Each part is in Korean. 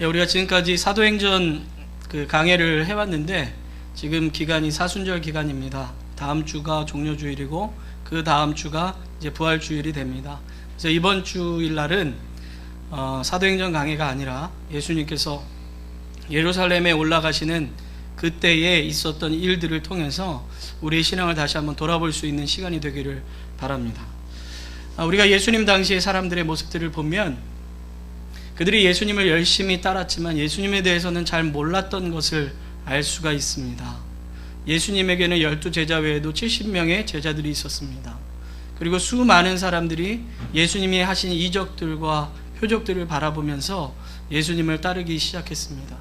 우리가 지금까지 사도행전 강해를 해왔는데 지금 기간이 사순절 기간입니다. 다음 주가 종료주일이고 그 다음 주가 이제 부활주일이 됩니다. 그래서 이번 주일날은 사도행전 강해가 아니라 예수님께서 예루살렘에 올라가시는 그때에 있었던 일들을 통해서 우리의 신앙을 다시 한번 돌아볼 수 있는 시간이 되기를 바랍니다. 우리가 예수님 당시의 사람들의 모습들을 보면 그들이 예수님을 열심히 따랐지만 예수님에 대해서는 잘 몰랐던 것을 알 수가 있습니다. 예수님에게는 12제자 외에도 70명의 제자들이 있었습니다. 그리고 수많은 사람들이 예수님이 하신 이적들과 표적들을 바라보면서 예수님을 따르기 시작했습니다.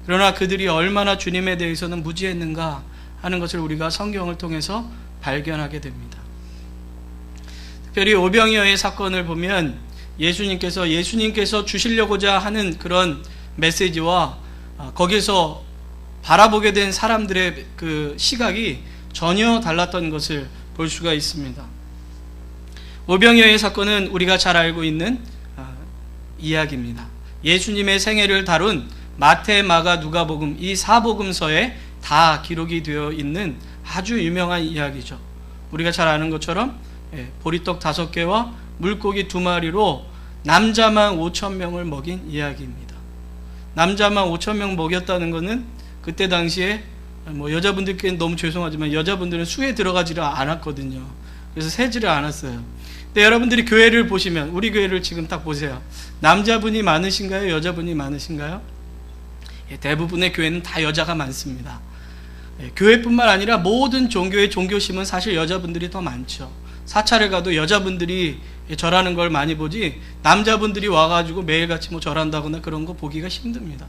그러나 그들이 얼마나 주님에 대해서는 무지했는가 하는 것을 우리가 성경을 통해서 발견하게 됩니다. 특별히 오병이어의 사건을 보면 예수님께서 주시려고자 하는 그런 메시지와 거기서 바라보게 된 사람들의 그 시각이 전혀 달랐던 것을 볼 수가 있습니다. 오병이어의 사건은 우리가 잘 알고 있는 이야기입니다. 예수님의 생애를 다룬 마태, 마가, 누가복음 이 사복음서에 다 기록이 되어 있는 아주 유명한 이야기죠. 우리가 잘 아는 것처럼 보리떡 5개와 물고기 2마리로 남자만 5,000명을 먹인 이야기입니다. 남자만 5,000명 먹였다는 것은 그때 당시에 여자분들께는 너무 죄송하지만 여자분들은 수에 들어가지를 않았거든요. 그래서 세지를 않았어요. 근데 여러분들이 교회를 보시면 우리 교회를 지금 딱 보세요. 남자분이 많으신가요? 여자분이 많으신가요? 대부분의 교회는 다 여자가 많습니다. 교회뿐만 아니라 모든 종교의 종교심은 사실 여자분들이 더 많죠. 사찰을 가도 여자분들이 절하는 걸 많이 보지 남자분들이 와가지고 매일같이 절한다거나 그런 거 보기가 힘듭니다.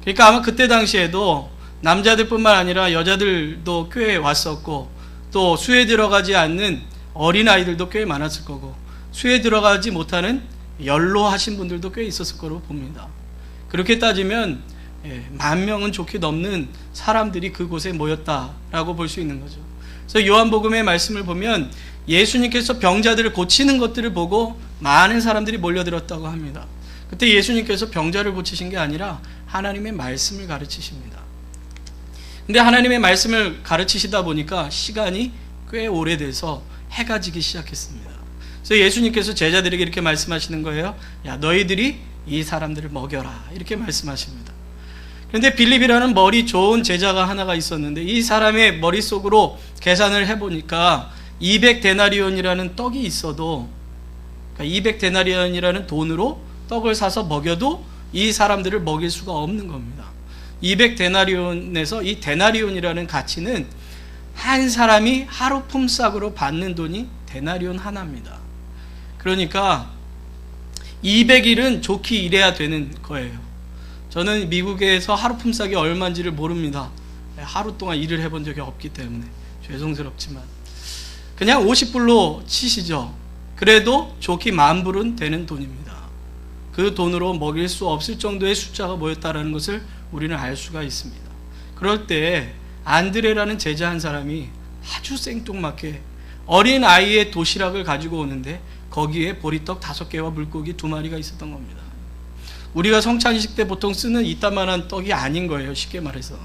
그러니까 아마 그때 당시에도 남자들뿐만 아니라 여자들도 꽤 왔었고 또 수에 들어가지 않는 어린아이들도 꽤 많았을 거고 수에 들어가지 못하는 연로하신 분들도 꽤 있었을 거로 봅니다. 그렇게 따지면 10,000명은 좋게 넘는 사람들이 그곳에 모였다라고 볼 수 있는 거죠. 그래서 요한복음의 말씀을 보면 예수님께서 병자들을 고치는 것들을 보고 많은 사람들이 몰려들었다고 합니다. 그때 예수님께서 병자를 고치신 게 아니라 하나님의 말씀을 가르치십니다. 근데 하나님의 말씀을 가르치시다 보니까 시간이 꽤 오래돼서 해가 지기 시작했습니다. 그래서 예수님께서 제자들에게 이렇게 말씀하시는 거예요. 야, 너희들이 이 사람들을 먹여라. 이렇게 말씀하십니다. 그런데 빌립이라는 머리 좋은 제자가 하나가 있었는데 이 사람의 머릿속으로 계산을 해보니까 200데나리온이라는 떡이 있어도 200데나리온이라는 돈으로 떡을 사서 먹여도 이 사람들을 먹일 수가 없는 겁니다. 200데나리온에서 이 데나리온이라는 가치는 한 사람이 하루 품삯으로 받는 돈이 데나리온 하나입니다. 그러니까 200일은 좋게 일해야 되는 거예요. 저는 미국에서 하루 품삯이 얼마인지를 모릅니다. 하루 동안 일을 해본 적이 없기 때문에 죄송스럽지만 그냥 50불로 치시죠. 그래도 좋게 10,000불은 되는 돈입니다. 그 돈으로 먹일 수 없을 정도의 숫자가 모였다는 것을 우리는 알 수가 있습니다. 그럴 때 안드레라는 제자 한 사람이 아주 생뚱맞게 어린 아이의 도시락을 가지고 오는데 거기에 보리떡 5개와 물고기 2마리가 있었던 겁니다. 우리가 성찬식 때 보통 쓰는 이따만한 떡이 아닌 거예요. 쉽게 말해서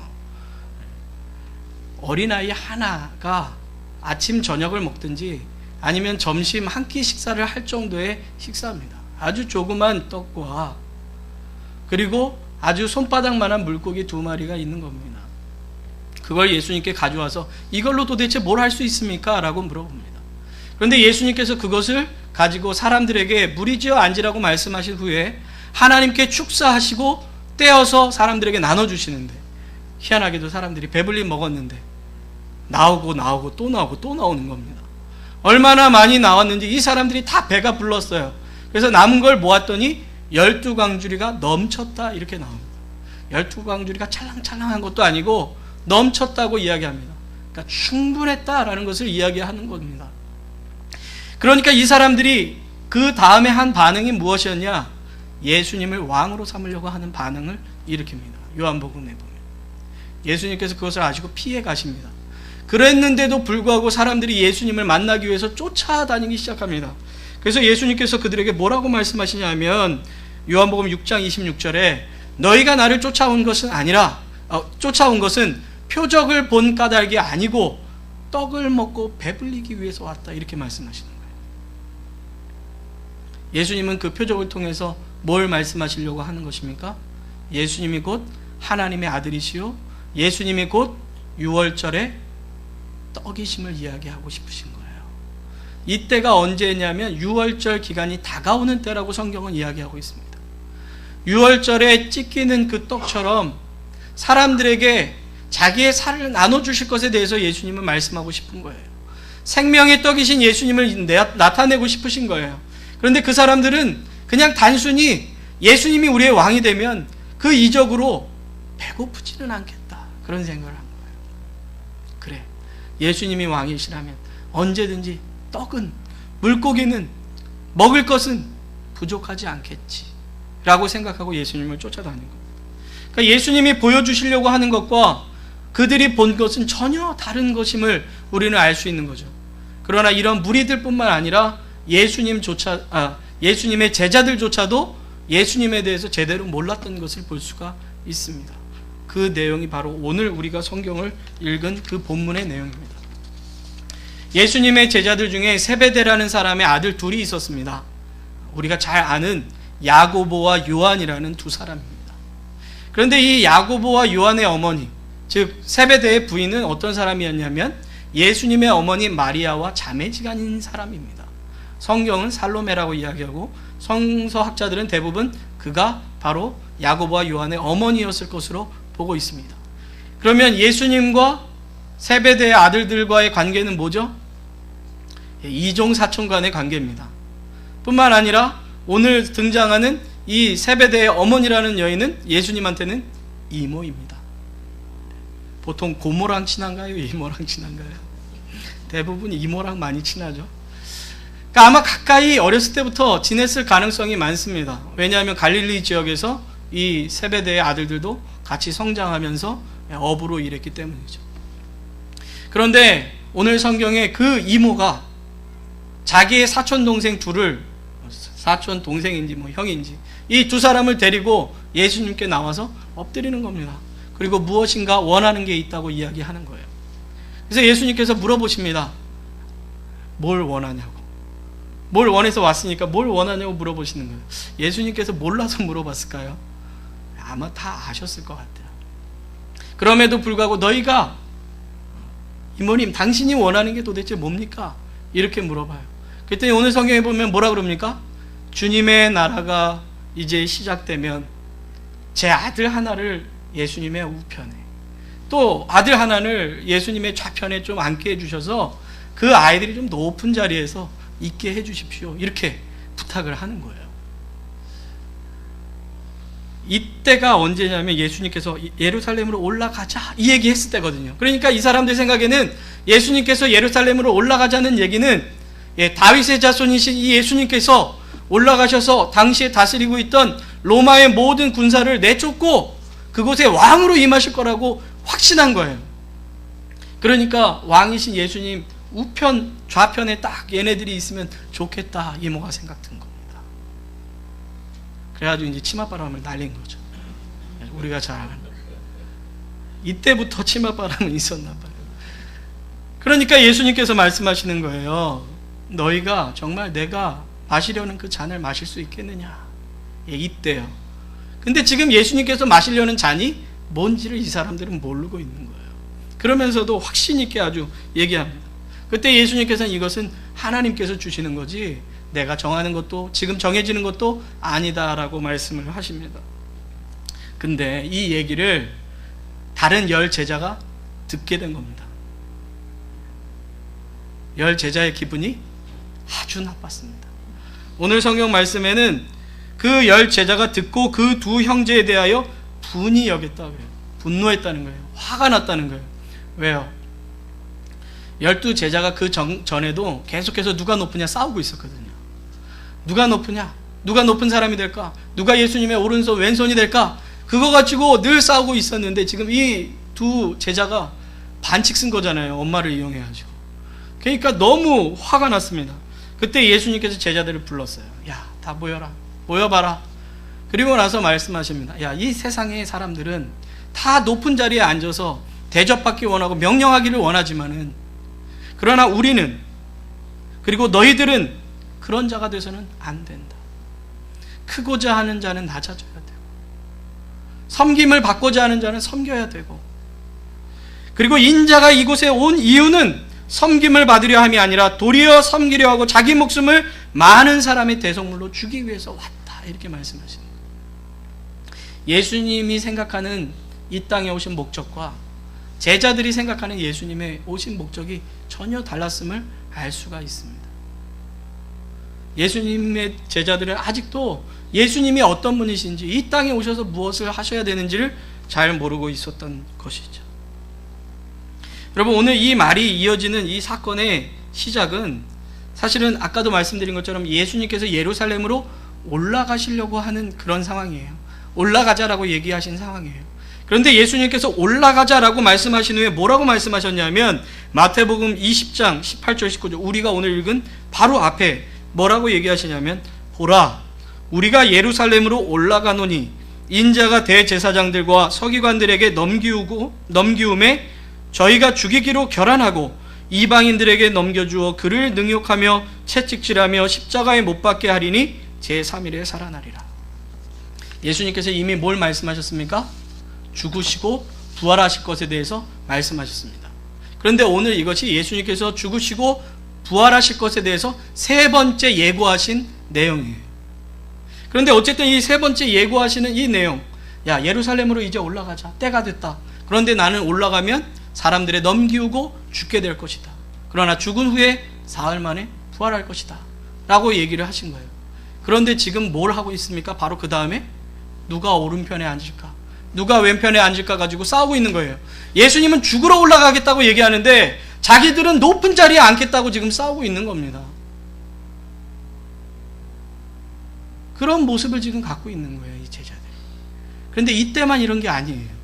어린아이 하나가 아침 저녁을 먹든지 아니면 점심 한 끼 식사를 할 정도의 식사입니다. 아주 조그만 떡과 그리고 아주 손바닥만한 물고기 2마리가 있는 겁니다. 그걸 예수님께 가져와서 이걸로 도대체 뭘 할 수 있습니까? 라고 물어봅니다. 그런데 예수님께서 그것을 가지고 사람들에게 무리지어 앉으라고 말씀하신 후에 하나님께 축사하시고 떼어서 사람들에게 나눠주시는데 희한하게도 사람들이 배불리 먹었는데 나오고 또 나오는 겁니다. 얼마나 많이 나왔는지 이 사람들이 다 배가 불렀어요. 그래서 남은 걸 모았더니 12광주리가 넘쳤다 이렇게 나옵니다. 12광주리가 찰랑찰랑한 것도 아니고 넘쳤다고 이야기합니다. 그러니까 충분했다라는 것을 이야기하는 겁니다. 그러니까 이 사람들이 그 다음에 한 반응이 무엇이었냐? 예수님을 왕으로 삼으려고 하는 반응을 일으킵니다. 요한복음에 보면 예수님께서 그것을 아시고 피해 가십니다. 그랬는데도 불구하고 사람들이 예수님을 만나기 위해서 쫓아다니기 시작합니다. 그래서 예수님께서 그들에게 뭐라고 말씀하시냐면 요한복음 6장 26절에 너희가 나를 쫓아온 것은 아니라 쫓아온 것은 표적을 본 까닭이 아니고 떡을 먹고 배불리기 위해서 왔다, 이렇게 말씀하시는 거예요. 예수님은 그 표적을 통해서 뭘 말씀하시려고 하는 것입니까? 예수님이 곧 하나님의 아들이시요 예수님이 곧 유월절의 떡이심을 이야기하고 싶으신 거예요. 이때가 언제냐면 유월절 기간이 다가오는 때라고 성경은 이야기하고 있습니다. 유월절에 찢기는 그 떡처럼 사람들에게 자기의 살을 나눠주실 것에 대해서 예수님은 말씀하고 싶은 거예요. 생명의 떡이신 예수님을 나타내고 싶으신 거예요. 그런데 그 사람들은 그냥 단순히 예수님이 우리의 왕이 되면 그 이적으로 배고프지는 않겠다, 그런 생각을 한 거예요. 그래, 예수님이 왕이시라면 언제든지 떡은, 물고기는, 먹을 것은 부족하지 않겠지 라고 생각하고 예수님을 쫓아다닌 겁니다. 그러니까 예수님이 보여주시려고 하는 것과 그들이 본 것은 전혀 다른 것임을 우리는 알 수 있는 거죠. 그러나 이런 무리들뿐만 아니라 예수님의 제자들조차도 예수님에 대해서 제대로 몰랐던 것을 볼 수가 있습니다. 그 내용이 바로 오늘 우리가 성경을 읽은 그 본문의 내용입니다. 예수님의 제자들 중에 세베대라는 사람의 아들 둘이 있었습니다. 우리가 잘 아는 야고보와 요한이라는 두 사람입니다. 그런데 이 야고보와 요한의 어머니, 즉 세베대의 부인은 어떤 사람이었냐면 예수님의 어머니 마리아와 자매지간인 사람입니다. 성경은 살로메라고 이야기하고 성서학자들은 대부분 그가 바로 야고보와 요한의 어머니였을 것으로 보고 있습니다. 그러면 예수님과 세베대의 아들들과의 관계는 뭐죠? 이종 사촌 간의 관계입니다. 뿐만 아니라 오늘 등장하는 이 세베대의 어머니라는 여인은 예수님한테는 이모입니다. 보통 고모랑 친한가요? 이모랑 친한가요? 대부분 이모랑 많이 친하죠. 그러니까 아마 가까이 어렸을 때부터 지냈을 가능성이 많습니다. 왜냐하면 갈릴리 지역에서 이 세베대의 아들들도 같이 성장하면서 어부로 일했기 때문이죠. 그런데 오늘 성경에 그 이모가 자기의 사촌 동생 둘을, 사촌 동생인지 뭐 형인지, 이 두 사람을 데리고 예수님께 나와서 엎드리는 겁니다. 그리고 무엇인가 원하는 게 있다고 이야기하는 거예요. 그래서 예수님께서 물어보십니다. 뭘 원하냐고. 뭘 원해서 왔으니까 뭘 원하냐고 물어보시는 거예요. 예수님께서 몰라서 물어봤을까요? 아마 다 아셨을 것 같아요. 그럼에도 불구하고 너희가, 이모님 당신이 원하는 게 도대체 뭡니까? 이렇게 물어봐요. 그랬더니 오늘 성경에 보면 뭐라 그럽니까? 주님의 나라가 이제 시작되면 제 아들 하나를 예수님의 우편에, 또 아들 하나를 예수님의 좌편에 좀 앉게 해주셔서 그 아이들이 좀 높은 자리에서 있게 해주십시오, 이렇게 부탁을 하는 거예요. 이때가 언제냐면 예수님께서 예루살렘으로 올라가자 이 얘기 했을 때거든요. 그러니까 이 사람들 생각에는 예수님께서 예루살렘으로 올라가자는 얘기는 다윗의 자손이신 이 예수님께서 올라가셔서 당시에 다스리고 있던 로마의 모든 군사를 내쫓고 그곳에 왕으로 임하실 거라고 확신한 거예요. 그러니까 왕이신 예수님 우편 좌편에 딱 얘네들이 있으면 좋겠다, 이모가 생각 든 겁니다. 그래가지고 이제 치맛바람을 날린 거죠. 우리가 잘 아는. 이때부터 치맛바람은 있었나 봐요. 그러니까 예수님께서 말씀하시는 거예요. 너희가 정말 내가 마시려는 그 잔을 마실 수 있겠느냐? 이때요. 근데 지금 예수님께서 마시려는 잔이 뭔지를 이 사람들은 모르고 있는 거예요. 그러면서도 확신 있게 아주 얘기합니다. 그때 예수님께서는 이것은 하나님께서 주시는 거지 내가 정하는 것도 지금 정해지는 것도 아니다라고 말씀을 하십니다. 근데 이 얘기를 다른 10 제자가 듣게 된 겁니다. 10 제자의 기분이 아주 나빴습니다. 오늘 성경 말씀에는 그 10 제자가 듣고 그 두 형제에 대하여 분이 여겼다고 해요. 분노했다는 거예요. 화가 났다는 거예요. 왜요? 12 제자가 그 전에도 계속해서 누가 높으냐 싸우고 있었거든요. 누가 높으냐? 누가 높은 사람이 될까? 누가 예수님의 오른손 왼손이 될까? 그거 가지고 늘 싸우고 있었는데 지금 이 두 제자가 반칙 쓴 거잖아요. 엄마를 이용해가지고. 그러니까 너무 화가 났습니다. 그때 예수님께서 제자들을 불렀어요. 야, 다 모여라. 모여봐라. 그리고 나서 말씀하십니다. 야, 이 세상의 사람들은 다 높은 자리에 앉아서 대접받기 원하고 명령하기를 원하지만은, 그러나 우리는, 그리고 너희들은 그런 자가 돼서는 안 된다. 크고자 하는 자는 낮아져야 되고, 섬김을 받고자 하는 자는 섬겨야 되고, 그리고 인자가 이곳에 온 이유는 섬김을 받으려 함이 아니라 도리어 섬기려 하고 자기 목숨을 많은 사람의 대속물로 주기 위해서 왔다. 이렇게 말씀하십니다. 예수님이 생각하는 이 땅에 오신 목적과 제자들이 생각하는 예수님의 오신 목적이 전혀 달랐음을 알 수가 있습니다. 예수님의 제자들은 아직도 예수님이 어떤 분이신지, 이 땅에 오셔서 무엇을 하셔야 되는지를 잘 모르고 있었던 것이죠. 여러분, 오늘 이 말이 이어지는 이 사건의 시작은 사실은 아까도 말씀드린 것처럼 예수님께서 예루살렘으로 올라가시려고 하는 그런 상황이에요. 올라가자라고 얘기하신 상황이에요. 그런데 예수님께서 올라가자라고 말씀하신 후에 뭐라고 말씀하셨냐면, 마태복음 20장 18절 19절, 우리가 오늘 읽은 바로 앞에 뭐라고 얘기하시냐면, 보라, 우리가 예루살렘으로 올라가노니 인자가 대제사장들과 서기관들에게 넘기움에 저희가 죽이기로 결안하고 이방인들에게 넘겨주어 그를 능욕하며 채찍질하며 십자가에 못 박게 하리니 제3일에 살아나리라. 예수님께서 이미 뭘 말씀하셨습니까? 죽으시고 부활하실 것에 대해서 말씀하셨습니다. 그런데 오늘 이것이 예수님께서 죽으시고 부활하실 것에 대해서 세 번째 예고하신 내용이에요. 그런데 어쨌든 이 세 번째 예고하시는 이 내용, 야, 예루살렘으로 이제 올라가자. 때가 됐다. 그런데 나는 올라가면 사람들의 넘기우고 죽게 될 것이다. 그러나 죽은 후에 사흘 만에 부활할 것이다. 라고 얘기를 하신 거예요. 그런데 지금 뭘 하고 있습니까? 바로 그 다음에 누가 오른편에 앉을까? 누가 왼편에 앉을까 가지고 싸우고 있는 거예요. 예수님은 죽으러 올라가겠다고 얘기하는데 자기들은 높은 자리에 앉겠다고 지금 싸우고 있는 겁니다. 그런 모습을 지금 갖고 있는 거예요, 이 제자들이. 그런데 이때만 이런 게 아니에요.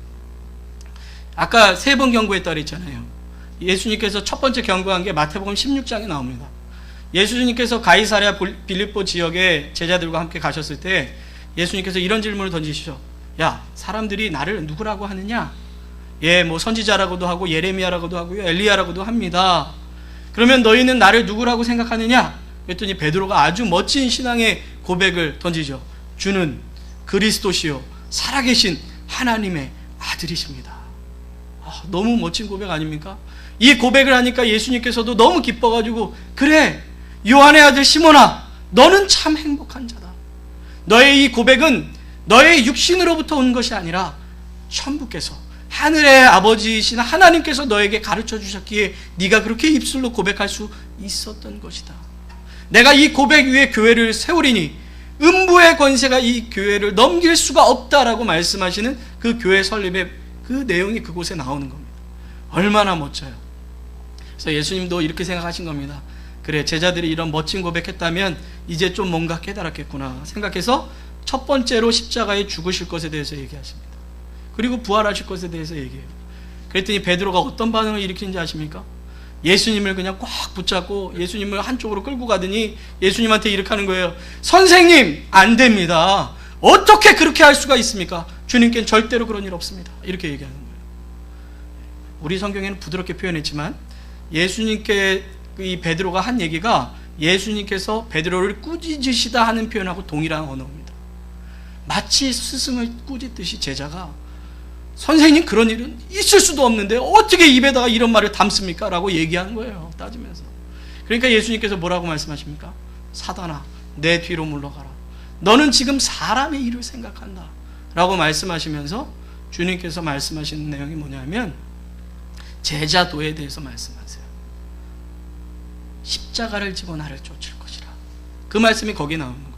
아까 세 번 경고했다 그랬잖아요. 예수님께서 첫 번째 경고한 게 마태복음 16장에 나옵니다. 예수님께서 가이사랴 빌립보 지역에 제자들과 함께 가셨을 때 예수님께서 이런 질문을 던지시죠. 야, 사람들이 나를 누구라고 하느냐? 예, 뭐 선지자라고도 하고 예레미야라고도 하고요, 엘리야라고도 합니다. 그러면 너희는 나를 누구라고 생각하느냐? 그랬더니 베드로가 아주 멋진 신앙의 고백을 던지죠. 주는 그리스도시요 살아계신 하나님의 아들이십니다. 너무 멋진 고백 아닙니까? 이 고백을 하니까 예수님께서도 너무 기뻐가지고, 그래, 요한의 아들 시몬아, 너는 참 행복한 자다. 너의 이 고백은 너의 육신으로부터 온 것이 아니라 천부께서, 하늘의 아버지이신 하나님께서 너에게 가르쳐 주셨기에 네가 그렇게 입술로 고백할 수 있었던 것이다. 내가 이 고백 위에 교회를 세우리니 음부의 권세가 이 교회를 넘길 수가 없다라고 말씀하시는 그 교회 설립의 그 내용이 그곳에 나오는 겁니다. 얼마나 멋져요. 그래서 예수님도 이렇게 생각하신 겁니다. 그래, 제자들이 이런 멋진 고백했다면 이제 좀 뭔가 깨달았겠구나 생각해서 첫 번째로 십자가에 죽으실 것에 대해서 얘기하십니다. 그리고 부활하실 것에 대해서 얘기해요. 그랬더니 베드로가 어떤 반응을 일으키는지 아십니까? 예수님을 그냥 꽉 붙잡고 예수님을 한쪽으로 끌고 가더니 예수님한테 이렇게 하는 거예요. 선생님, 안 됩니다. 어떻게 그렇게 할 수가 있습니까? 주님께는 절대로 그런 일 없습니다. 이렇게 얘기하는 거예요. 우리 성경에는 부드럽게 표현했지만 예수님께 이 베드로가 한 얘기가 예수님께서 베드로를 꾸짖으시다 하는 표현하고 동일한 언어입니다. 마치 스승을 꾸짖듯이 제자가 선생님, 그런 일은 있을 수도 없는데 어떻게 입에다가 이런 말을 담습니까? 라고 얘기하는 거예요, 따지면서. 그러니까 예수님께서 뭐라고 말씀하십니까? 사단아, 내 뒤로 물러가라. 너는 지금 사람의 일을 생각한다 라고 말씀하시면서 주님께서 말씀하시는 내용이 뭐냐면 제자도에 대해서 말씀하세요. 십자가를 지고 나를 쫓을 것이라. 그 말씀이 거기에 나오는 거예요.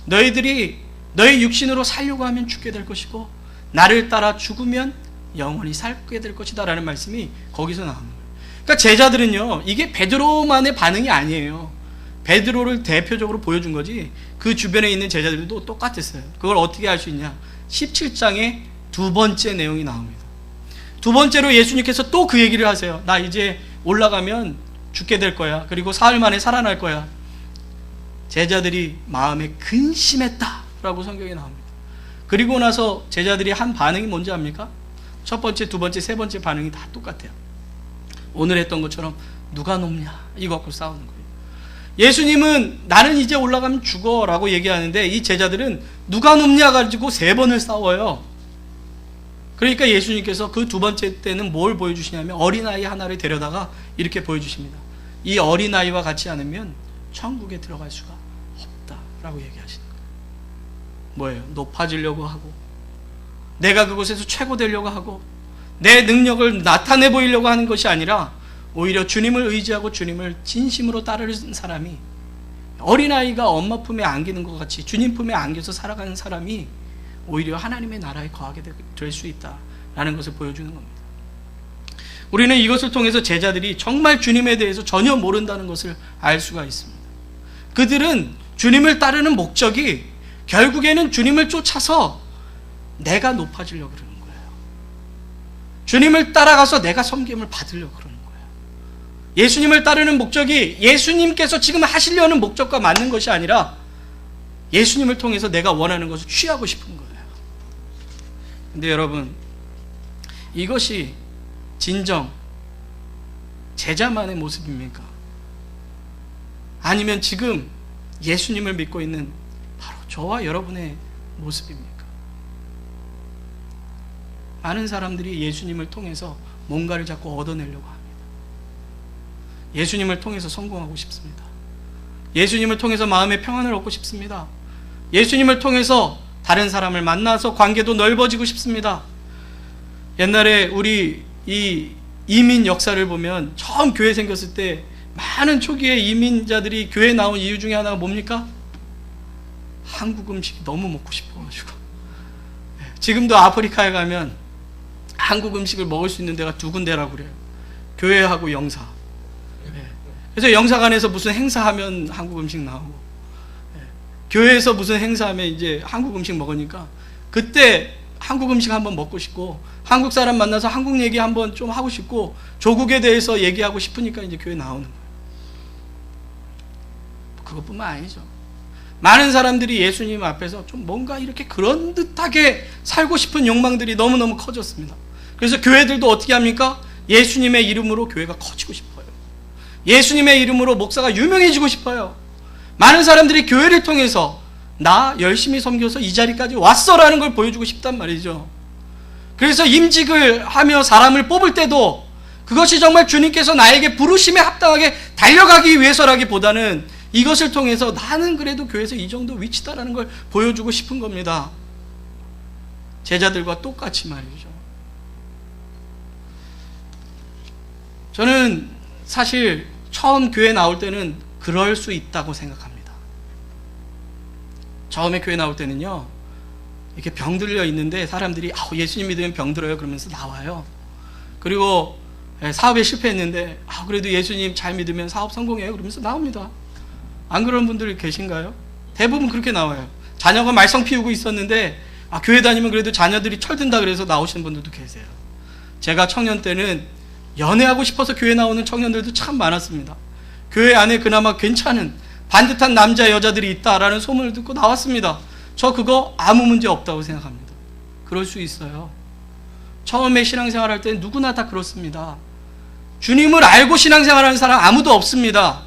너희들이 너의 육신으로 살려고 하면 죽게 될 것이고 나를 따라 죽으면 영원히 살게 될 것이다 라는 말씀이 거기서 나오는 거예요. 그러니까 제자들은요, 이게 베드로만의 반응이 아니에요. 베드로를 대표적으로 보여준 거지 그 주변에 있는 제자들도 똑같았어요. 그걸 어떻게 알 수 있냐? 17장에 두 번째 내용이 나옵니다. 두 번째로 예수님께서 또 그 얘기를 하세요. 나 이제 올라가면 죽게 될 거야. 그리고 사흘 만에 살아날 거야. 제자들이 마음에 근심했다 라고 성경에 나옵니다. 그리고 나서 제자들이 한 반응이 뭔지 압니까? 첫 번째, 두 번째, 세 번째 반응이 다 똑같아요. 오늘 했던 것처럼 누가 높냐 이거 갖고 싸우는 거예요. 예수님은 나는 이제 올라가면 죽어 라고 얘기하는데 이 제자들은 누가 높냐 가지고 3번을 싸워요. 그러니까 예수님께서 그 두 번째 때는 뭘 보여주시냐면 어린아이 하나를 데려다가 이렇게 보여주십니다. 이 어린아이와 같지 않으면 천국에 들어갈 수가 없다라고 얘기하시는 거예요. 뭐예요? 높아지려고 하고 내가 그곳에서 최고 되려고 하고 내 능력을 나타내 보이려고 하는 것이 아니라 오히려 주님을 의지하고 주님을 진심으로 따르는 사람이, 어린아이가 엄마 품에 안기는 것 같이 주님 품에 안겨서 살아가는 사람이 오히려 하나님의 나라에 거하게 될 수 있다라는 것을 보여주는 겁니다. 우리는 이것을 통해서 제자들이 정말 주님에 대해서 전혀 모른다는 것을 알 수가 있습니다. 그들은 주님을 따르는 목적이 결국에는 주님을 쫓아서 내가 높아지려고 그러는 거예요. 주님을 따라가서 내가 섬김을 받으려고 그러는 거예요. 예수님을 따르는 목적이 예수님께서 지금 하시려는 목적과 맞는 것이 아니라 예수님을 통해서 내가 원하는 것을 취하고 싶은 거예요. 근데 여러분, 이것이 진정 제자만의 모습입니까? 아니면 지금 예수님을 믿고 있는 바로 저와 여러분의 모습입니까? 많은 사람들이 예수님을 통해서 뭔가를 자꾸 얻어내려고 합니다. 예수님을 통해서 성공하고 싶습니다. 예수님을 통해서 마음의 평안을 얻고 싶습니다. 예수님을 통해서 다른 사람을 만나서 관계도 넓어지고 싶습니다. 옛날에 우리 이 이민 역사를 보면 처음 교회 생겼을 때 많은 초기에 이민자들이 교회에 나온 이유 중에 하나가 뭡니까? 한국 음식이 너무 먹고 싶어가지고. 지금도 아프리카에 가면 한국 음식을 먹을 수 있는 데가 2군데라고 그래요. 교회하고 영사. 그래서 영사관에서 무슨 행사하면 한국 음식 나오고, 교회에서 무슨 행사하면 이제 한국 음식 먹으니까 그때 한국 음식 한번 먹고 싶고, 한국 사람 만나서 한국 얘기 한번 좀 하고 싶고, 조국에 대해서 얘기하고 싶으니까 이제 교회 나오는 거예요. 그것뿐만 아니죠. 많은 사람들이 예수님 앞에서 좀 뭔가 이렇게 그런 듯하게 살고 싶은 욕망들이 너무너무 커졌습니다. 그래서 교회들도 어떻게 합니까? 예수님의 이름으로 교회가 커지고 싶어요. 예수님의 이름으로 목사가 유명해지고 싶어요. 많은 사람들이 교회를 통해서 나 열심히 섬겨서 이 자리까지 왔어라는 걸 보여주고 싶단 말이죠. 그래서 임직을 하며 사람을 뽑을 때도 그것이 정말 주님께서 나에게 부르심에 합당하게 달려가기 위해서라기보다는 이것을 통해서 나는 그래도 교회에서 이 정도 위치다라는 걸 보여주고 싶은 겁니다. 제자들과 똑같이 말이죠. 저는 사실 처음 교회 나올 때는 그럴 수 있다고 생각합니다. 처음에 교회 나올 때는요, 이렇게 병들려 있는데 사람들이 예수님 믿으면 병들어요 그러면서 나와요. 그리고 사업에 실패했는데 그래도 예수님 잘 믿으면 사업 성공해요 그러면서 나옵니다. 안 그런 분들 계신가요? 대부분 그렇게 나와요. 자녀가 말썽 피우고 있었는데 교회 다니면 그래도 자녀들이 철든다 그래서 나오시는 분들도 계세요. 제가 청년 때는 연애하고 싶어서 교회 나오는 청년들도 참 많았습니다. 교회 안에 그나마 괜찮은 반듯한 남자 여자들이 있다라는 소문을 듣고 나왔습니다. 저 그거 아무 문제 없다고 생각합니다. 그럴 수 있어요. 처음에 신앙생활 할 때는 누구나 다 그렇습니다. 주님을 알고 신앙생활하는 사람 아무도 없습니다.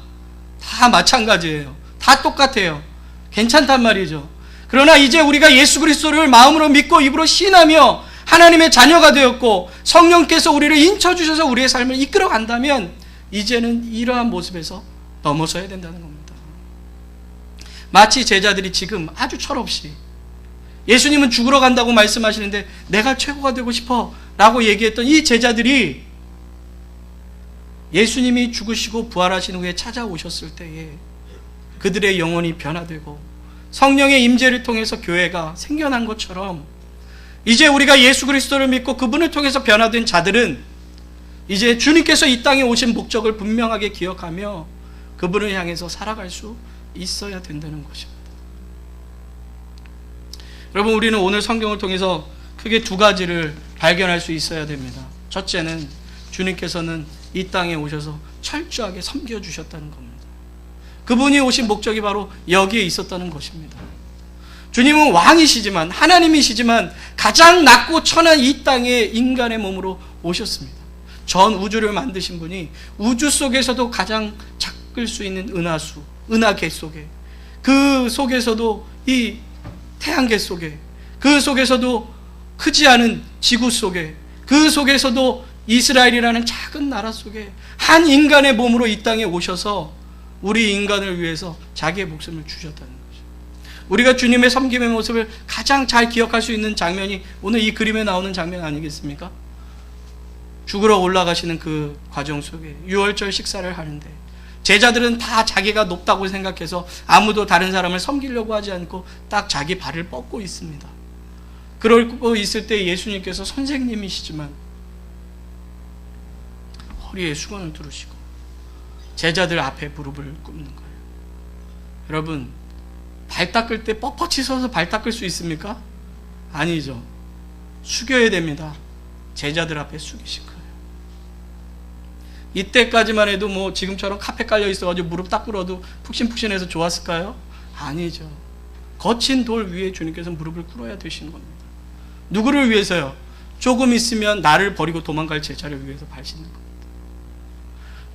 다 마찬가지예요. 다 똑같아요. 괜찮단 말이죠. 그러나 이제 우리가 예수 그리스도를 마음으로 믿고 입으로 신하며 하나님의 자녀가 되었고 성령께서 우리를 인쳐주셔서 우리의 삶을 이끌어 간다면 이제는 이러한 모습에서 넘어서야 된다는 겁니다. 마치 제자들이 지금 아주 철없이 예수님은 죽으러 간다고 말씀하시는데 내가 최고가 되고 싶어 라고 얘기했던 이 제자들이 예수님이 죽으시고 부활하신 후에 찾아오셨을 때에 그들의 영혼이 변화되고 성령의 임재를 통해서 교회가 생겨난 것처럼 이제 우리가 예수 그리스도를 믿고 그분을 통해서 변화된 자들은 이제 주님께서 이 땅에 오신 목적을 분명하게 기억하며 그분을 향해서 살아갈 수 있어야 된다는 것입니다. 여러분, 우리는 오늘 성경을 통해서 크게 2가지를 발견할 수 있어야 됩니다. 첫째는 주님께서는 이 땅에 오셔서 철저하게 섬겨주셨다는 겁니다. 그분이 오신 목적이 바로 여기에 있었다는 것입니다. 주님은 왕이시지만, 하나님이시지만 가장 낮고 천한 이 땅에 인간의 몸으로 오셨습니다. 전 우주를 만드신 분이 우주 속에서도 가장 작을 수 있는 은하수, 은하계 속에, 그 속에서도 이 태양계 속에, 그 속에서도 크지 않은 지구 속에, 그 속에서도 이스라엘이라는 작은 나라 속에 한 인간의 몸으로 이 땅에 오셔서 우리 인간을 위해서 자기의 목숨을 주셨다는 거죠. 우리가 주님의 섬김의 모습을 가장 잘 기억할 수 있는 장면이 오늘 이 그림에 나오는 장면 아니겠습니까? 죽으러 올라가시는 그 과정 속에 유월절 식사를 하는데 제자들은 다 자기가 높다고 생각해서 아무도 다른 사람을 섬기려고 하지 않고 딱 자기 발을 뻗고 있습니다. 그러고 있을 때 예수님께서 선생님이시지만 허리에 수건을 두르시고 제자들 앞에 무릎을 꿇는 거예요. 여러분, 발 닦을 때 뻣뻣이 서서 발 닦을 수 있습니까? 아니죠. 숙여야 됩니다. 제자들 앞에 숙이신 거예요. 이때까지만 해도 뭐 지금처럼 카페 깔려 있어가지고 무릎 딱 꿇어도 푹신푹신해서 좋았을까요? 아니죠. 거친 돌 위에 주님께서 무릎을 꿇어야 되시는 겁니다. 누구를 위해서요? 조금 있으면 나를 버리고 도망갈 제자를 위해서 발시는 겁니다.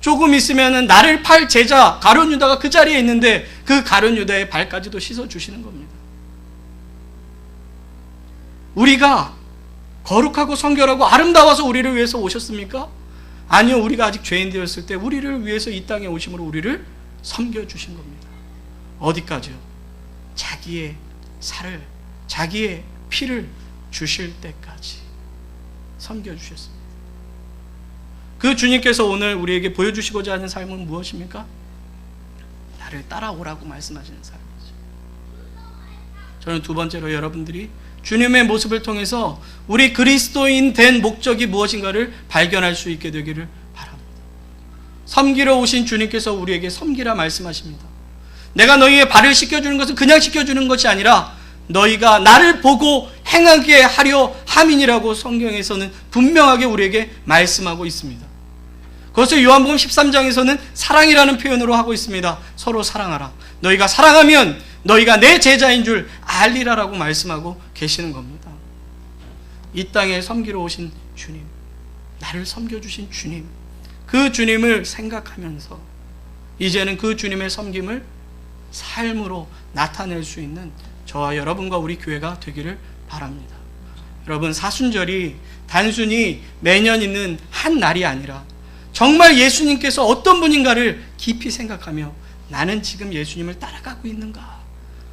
조금 있으면 나를 팔 제자 가룟 유다가 그 자리에 있는데 그 가룟 유다의 발까지도 씻어주시는 겁니다. 우리가 거룩하고 성결하고 아름다워서 우리를 위해서 오셨습니까? 아니요. 우리가 아직 죄인 되었을 때 우리를 위해서 이 땅에 오심으로 우리를 섬겨주신 겁니다. 어디까지요? 자기의 살을, 자기의 피를 주실 때까지 섬겨주셨습니다. 그 주님께서 오늘 우리에게 보여주시고자 하는 삶은 무엇입니까? 나를 따라오라고 말씀하시는 삶이죠. 저는 두 번째로 여러분들이 주님의 모습을 통해서 우리 그리스도인 된 목적이 무엇인가를 발견할 수 있게 되기를 바랍니다. 섬기러 오신 주님께서 우리에게 섬기라 말씀하십니다. 내가 너희의 발을 씻겨주는 것은 그냥 씻겨주는 것이 아니라 너희가 나를 보고 행하게 하려 함이니라고 성경에서는 분명하게 우리에게 말씀하고 있습니다. 그것을 요한복음 13장에서는 사랑이라는 표현으로 하고 있습니다. 서로 사랑하라. 너희가 사랑하면 너희가 내 제자인 줄 알리라라고 말씀하고 계시는 겁니다. 이 땅에 섬기러 오신 주님, 나를 섬겨주신 주님, 그 주님을 생각하면서 이제는 그 주님의 섬김을 삶으로 나타낼 수 있는 저와 여러분과 우리 교회가 되기를 바랍니다. 여러분, 사순절이 단순히 매년 있는 한 날이 아니라 정말 예수님께서 어떤 분인가를 깊이 생각하며 나는 지금 예수님을 따라가고 있는가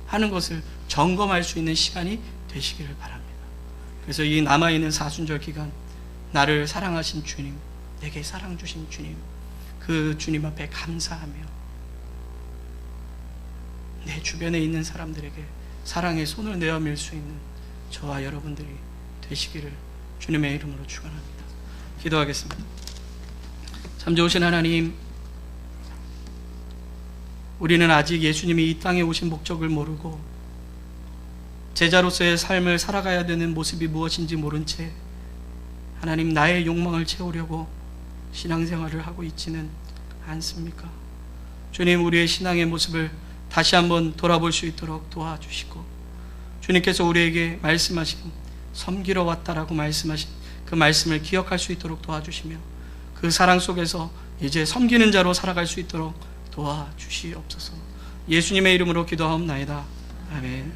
하는 것을 점검할 수 있는 시간이 되시기를 바랍니다. 그래서 이 남아있는 사순절 기간 나를 사랑하신 주님, 내게 사랑 주신 주님, 그 주님 앞에 감사하며 내 주변에 있는 사람들에게 사랑의 손을 내어밀 수 있는 저와 여러분들이 되시기를 주님의 이름으로 축원합니다. 기도하겠습니다. 참 좋으신 하나님, 우리는 아직 예수님이 이 땅에 오신 목적을 모르고 제자로서의 삶을 살아가야 되는 모습이 무엇인지 모른 채 하나님 나의 욕망을 채우려고 신앙생활을 하고 있지는 않습니까? 주님, 우리의 신앙의 모습을 다시 한번 돌아볼 수 있도록 도와주시고 주님께서 우리에게 말씀하신 섬기러 왔다라고 말씀하신 그 말씀을 기억할 수 있도록 도와주시며 그 사랑 속에서 이제 섬기는 자로 살아갈 수 있도록 도와주시옵소서. 예수님의 이름으로 기도하옵나이다. 아멘.